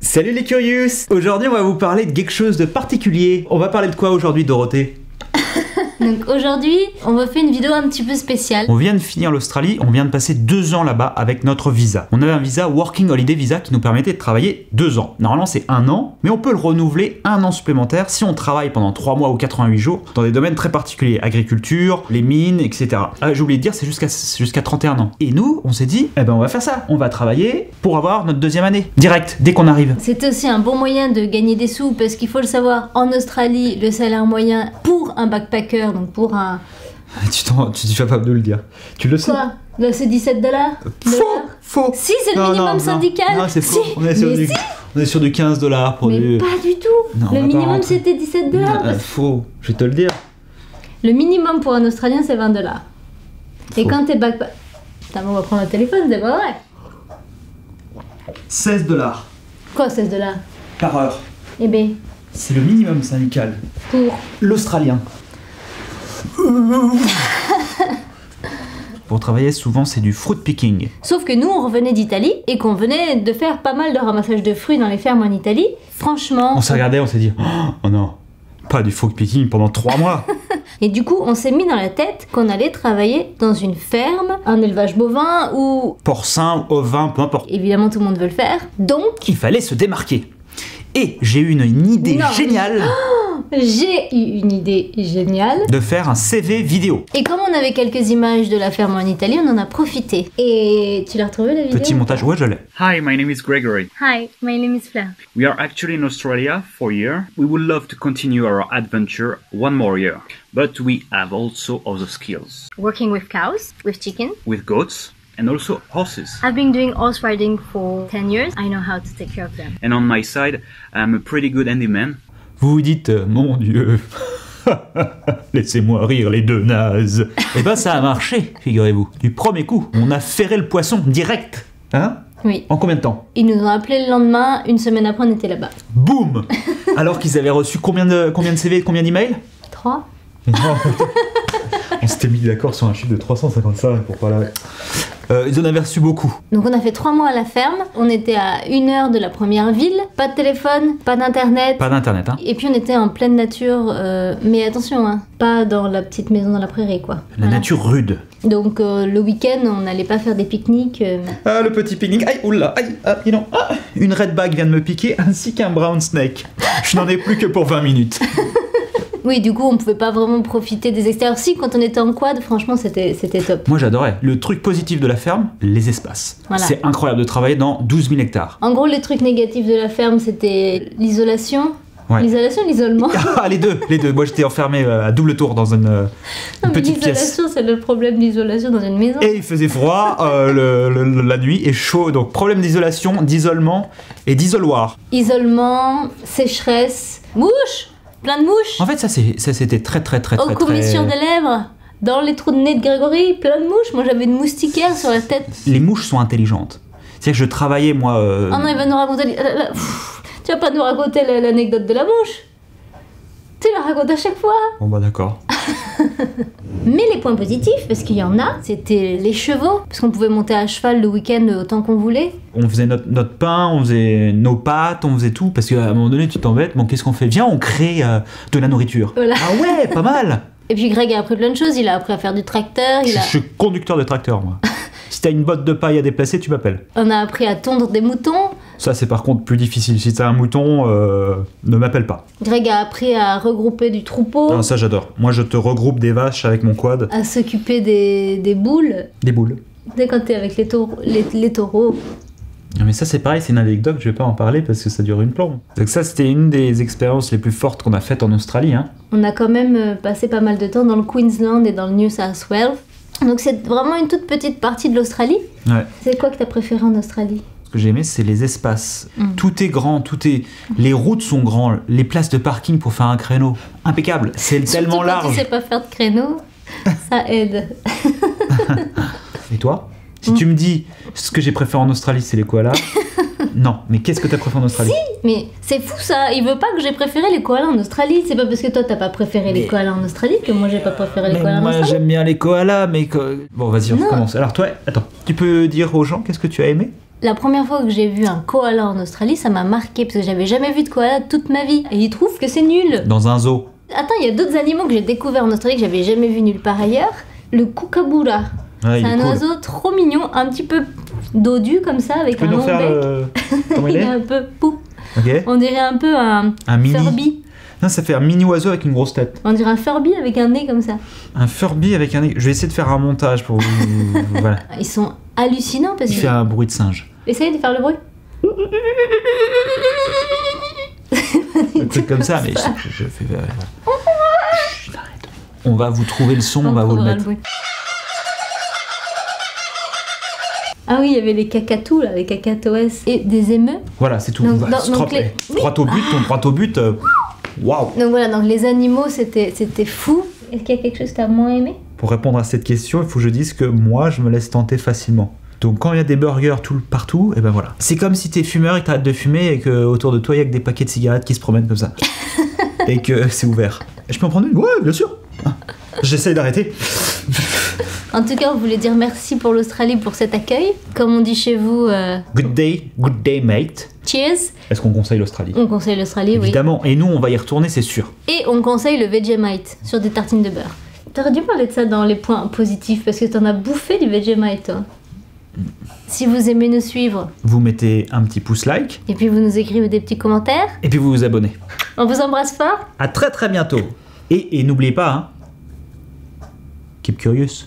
Salut les curious! Aujourd'hui on va vous parler de quelque chose de particulier. On va parler de quoi aujourd'hui, Dorothée? Donc aujourd'hui, on va faire une vidéo un petit peu spéciale. On vient de finir l'Australie, on vient de passer 2 ans là-bas avec notre visa. On avait un visa Working Holiday Visa qui nous permettait de travailler 2 ans. Normalement c'est 1 an, mais on peut le renouveler 1 an supplémentaire si on travaille pendant 3 mois ou 88 jours dans des domaines très particuliers, agriculture, les mines, etc. J'ai oublié de dire, c'est jusqu'à 31 ans. Et nous, on s'est dit, eh ben on va faire ça. On va travailler pour avoir notre 2e année. Direct, dès qu'on arrive. C'est aussi un bon moyen de gagner des sous parce qu'il faut le savoir, en Australie, le salaire moyen pour un backpacker, donc pour un... Tu es capable de le dire. Tu le sais. Quoi? Là c'est 17 $. Faux. Si, c'est le minimum syndical. Non, c'est faux. Si. On est sur du 15 $ pour mais du... pas du tout. Non, le minimum c'était 17 $. Faux, je vais te le dire. Le minimum pour un Australien c'est 20 $. Et Faux. quand t'es backpacker... Putain, on va prendre le téléphone, c'est pas vrai. 16 $. Quoi 16 $? Par heure. Eh ben, C'est le minimum syndical. pour... L'Australien. Pour travailler, souvent, c'est du fruit picking. Sauf que nous, on revenait d'Italie et qu'on venait de faire pas mal de ramassage de fruits dans les fermes en Italie. Franchement... On s'est regardé, on s'est dit, oh non, pas du fruit picking pendant 3 mois. Et du coup, on s'est mis dans la tête qu'on allait travailler dans une ferme, un élevage bovin ou... Porcin, ovin, peu importe. Évidemment, tout le monde veut le faire. Donc, Il fallait se démarquer. Et j'ai eu une idée Non. géniale j'ai eu une idée géniale. de faire un CV vidéo. Et comme on avait quelques images de la ferme en Italie, on en a profité. Et tu l'as retrouvé la vidéo? Petit montage, ouais, je l'ai. Hi, my name is Gregory. Hi, my name is Fleur. We are actually in Australia for a year. We would love to continue our adventure one more year, but we have also other skills Working with cows, with chicken. with goats and also horses. I've been doing horse riding for 10 years. I know how to take care of them. And on my side, I'm a pretty good handyman. Vous vous dites, mon Dieu, laissez-moi rire les deux nazes. Et ben ça a marché, figurez-vous. Du premier coup, on a ferré le poisson direct. Hein? Oui. En combien de temps? Ils nous ont appelé le lendemain, une semaine après on était là-bas. Boum! Alors qu'ils avaient reçu combien de CV et combien d'emails? 3. On s'était mis d'accord sur un chiffre de 355 pour pas la... ils en avaient reçu beaucoup. Donc on a fait 3 mois à la ferme, on était à 1 heure de la première ville, pas de téléphone, pas d'internet. Pas d'internet, hein? Et puis on était en pleine nature, mais attention, hein, pas dans la petite maison dans la prairie quoi. La Voilà. nature rude. Donc le week-end on n'allait pas faire des pique-niques. Ah, le petit pique-nique. Aïe, oula, aïe, ah, dis donc. Ah, une redback vient de me piquer, ainsi qu'un brown snake. Je n'en ai plus que pour 20 minutes. Oui, du coup on pouvait pas vraiment profiter des extérieurs. Si, quand on était en quad, franchement c'était top. Moi j'adorais. Le truc positif de la ferme, les espaces. Voilà. C'est incroyable de travailler dans 12 000 hectares. En gros les trucs négatifs de la ferme c'était l'isolation. Ouais. L'isolation, l'isolement. Ah, les deux. Moi j'étais enfermé à double tour dans une Non, mais petite pièce. l'isolation, c'est le problème d'isolation dans une maison. Et il faisait froid la nuit et chaud. Donc problème d'isolation, d'isolement et d'isoloir. Isolement, sécheresse, mouches, plein de mouches. En fait ça c'était très Aux commissions des lèvres, dans les trous de nez de Grégory, plein de mouches. Moi j'avais une moustiquaire sur la tête. Les mouches sont intelligentes. C'est-à-dire que je travaillais moi... Oh non, il va nous raconter... Tu vas pas nous raconter l'anecdote de la mouche. Tu la racontes à chaque fois. Bon bah d'accord. Mais les points positifs, parce qu'il y en a, c'était les chevaux. Parce qu'on pouvait monter à cheval le week-end autant qu'on voulait. On faisait notre pain, on faisait nos pâtes, on faisait tout. Parce qu'à un moment donné, tu t'embêtes. Bon, qu'est-ce qu'on fait? Viens, on crée de la nourriture. Voilà. Ah ouais, pas mal. Et puis Greg a appris plein de choses. Il a appris à faire du tracteur. Je suis conducteur de tracteur, moi. Si t'as une botte de paille à déplacer, tu m'appelles. On a appris à tondre des moutons. Ça, c'est par contre plus difficile. Si t'as un mouton, ne m'appelle pas. Greg a appris à regrouper du troupeau. Ah, ça, j'adore. Moi, je te regroupe des vaches avec mon quad. À s'occuper des boules. Des boules. Dès quand t'es avec les taureaux. Mais ça, c'est pareil, c'est une anecdote, je vais pas en parler parce que ça dure une plombe. Donc ça, c'était une des expériences les plus fortes qu'on a faites en Australie, hein. On a quand même passé pas mal de temps dans le Queensland et dans le New South Wales. Donc c'est vraiment une toute petite partie de l'Australie. Ouais. C'est quoi que t'as préféré en Australie? Ce que j'ai aimé, c'est les espaces. Tout est grand, les routes sont grandes, les places de parking pour faire un créneau. Impeccable, c'est tellement Surtout quand tu large. sais pas faire de créneau, ça aide. Et toi? Si tu me dis ce que j'ai préféré en Australie, c'est les koalas. Non, mais qu'est-ce que t'as préféré en Australie? Mais c'est fou ça, il veut pas que j'ai préféré les koalas en Australie. C'est pas parce que toi t'as pas préféré les koalas en Australie que moi j'ai pas préféré les Mais koalas en moi Australie. j'aime bien les koalas, mais... Bon, vas-y, on Non. recommence. Alors toi, attends, tu peux dire aux gens qu'est-ce que tu as aimé? La première fois que j'ai vu un koala en Australie, ça m'a marqué parce que j'avais jamais vu de koala toute ma vie. Et ils trouvent que c'est nul. Dans un zoo. Attends, il y a d'autres animaux que j'ai découverts en Australie que j'avais jamais vu nulle part ailleurs. Le kookaburra. Ouais, C'est il est un cool. oiseau trop mignon, un petit peu dodu comme ça, avec Tu peux un nous long faire bec. comment il Il est est un peu pou. Ok. On dirait un peu un Mini. Furby. Non, ça fait un mini oiseau avec une grosse tête. On dirait un Furby avec un nez comme ça. Un Furby avec un nez. Je vais essayer de faire un montage pour vous. Voilà. Ils sont hallucinants parce Il que... fait un bruit de singe. Essayez de faire le bruit. Un truc comme ça, mais je fais. Chut, arrête. On va vous trouver le son, on va vous le trouvera mettre. bruit. Ah oui, il y avait les cacatous là, les cacatoès et des émeux. Voilà, c'est tout. Donc, Voilà, donc drop, les- eh, droit au but, ton droit au but. Waouh. Donc voilà, donc les animaux c'était fou. Est-ce qu'il y a quelque chose que t'as moins aimé? Pour répondre à cette question, il faut que je dise que moi, je me laisse tenter facilement. Donc quand il y a des burgers partout, et ben voilà. C'est comme si t'es fumeur et que t'arrêtes de fumer et que autour de toi il y a que des paquets de cigarettes qui se promènent comme ça. Et que c'est ouvert. Je peux en prendre une? Ouais, bien sûr. Ah, j'essaye d'arrêter. En tout cas, on voulait dire merci pour l'Australie pour cet accueil. Comme on dit chez vous, Good day mate. cheers. Est-ce qu'on conseille l'Australie? On conseille l'Australie, oui. Évidemment, et nous on va y retourner, c'est sûr. Et on conseille le Vegemite sur des tartines de beurre. T'aurais dû parler de ça dans les points positifs parce que t'en as bouffé du Vegemite, toi. Si vous aimez nous suivre, Vous mettez un petit pouce like, et puis vous nous écrivez des petits commentaires, et puis vous vous abonnez. on vous embrasse fort. À très bientôt. Et n'oubliez pas, hein, keep curious.